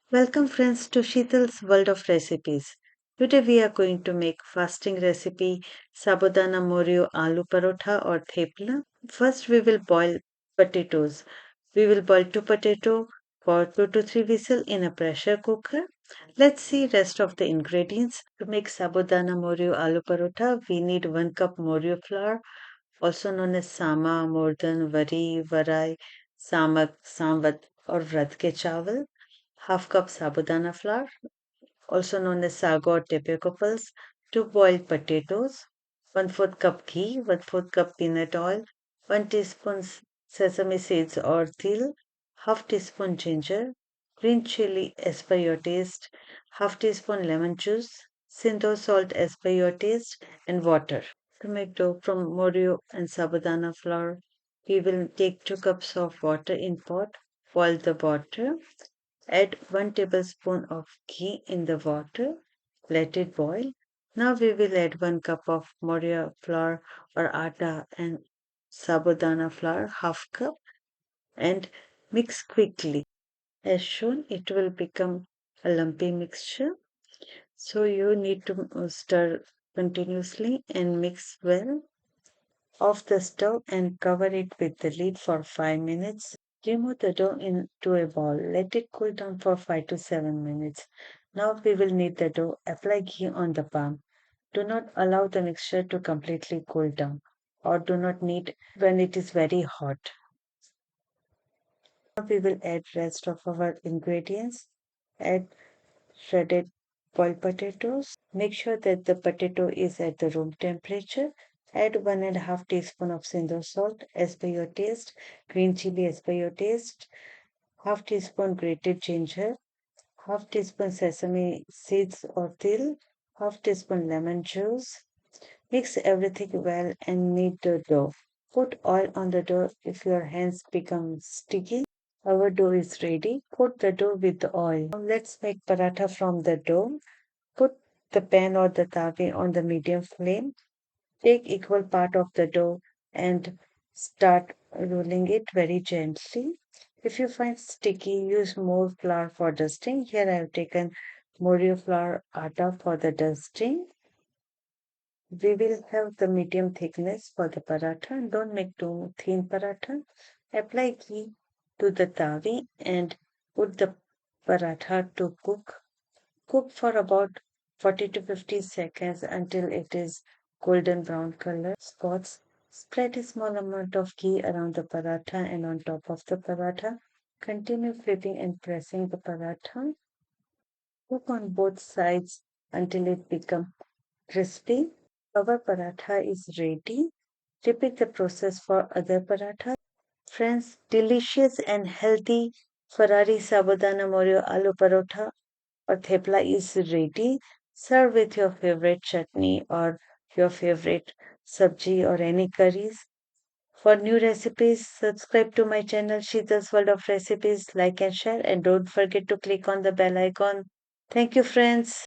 Welcome friends to Sheetal's World of Recipes. Today we are going to make fasting recipe Sabudana Moraiyo Aaloo Paratha or Thepla. First we will boil potatoes. We will boil two potato for 2 to 3 whistle in a pressure cooker. Let's see rest of the ingredients. To make Sabudana Moraiyo Aaloo Paratha, we need 1 cup Moraiyo flour, also known as sama, mordhan, vari, varai, samak, samvat or vrat ke chawal. Half cup sabudana flour, also known as sago or tapioca pulse, 2 boiled potatoes, 1/4 cup ghee, 1/4 cup peanut oil, 1 teaspoon sesame seeds or til, half teaspoon ginger, green chili as per your taste, half teaspoon lemon juice, sinto salt as per your taste, and water. To make dough from moraiyo and sabudana flour, we will take 2 cups of water in pot, boil the water, add 1 tablespoon of ghee in the water. Let it boil. Now we will add 1 cup of moraiyo flour or atta and sabudana flour, half cup, and mix quickly. As shown, it will become a lumpy mixture. So you need to stir continuously and mix well. Off the stove and cover it with the lid for 5 minutes. Remove the dough into a bowl. Let it cool down for 5 to 7 minutes. Now we will knead the dough. Apply ghee on the palm. Do not allow the mixture to completely cool down or do not knead when it is very hot. Now we will add rest of our ingredients. Add shredded boiled potatoes. Make sure that the potato is at the room temperature. Add 1.5 teaspoon of single salt as per your taste, green chili as per your taste, half teaspoon grated ginger, half teaspoon sesame seeds or til, half teaspoon lemon juice. Mix everything well and knead the dough. Put oil on the dough if your hands become sticky. Our dough is ready. Coat the dough with the oil. Now let's make paratha from the dough. Put the pan or the tawi on the medium flame. Take equal part of the dough and start rolling it very gently. If you find sticky, use more flour for dusting. Here I have taken Moraiyo flour atta for the dusting. We will have the medium thickness for the paratha. Don't make too thin paratha. Apply ghee to the tawi and put the paratha to cook. Cook for about 40 to 50 seconds until it is golden brown color spots. Spread a small amount of ghee around the paratha and on top of the paratha. Continue flipping and pressing the paratha. Cook on both sides until it becomes crispy. Our paratha is ready. Repeat the process for other paratha. Friends, delicious and healthy Ferrari Sabudana Moraiyo Aloo Parotha or Thepla is ready. Serve with your favorite chutney or your favorite sabji or any curries. For new recipes, subscribe to my channel Sheetal's World of Recipes, like and share, and don't forget to click on the bell icon. Thank you, friends.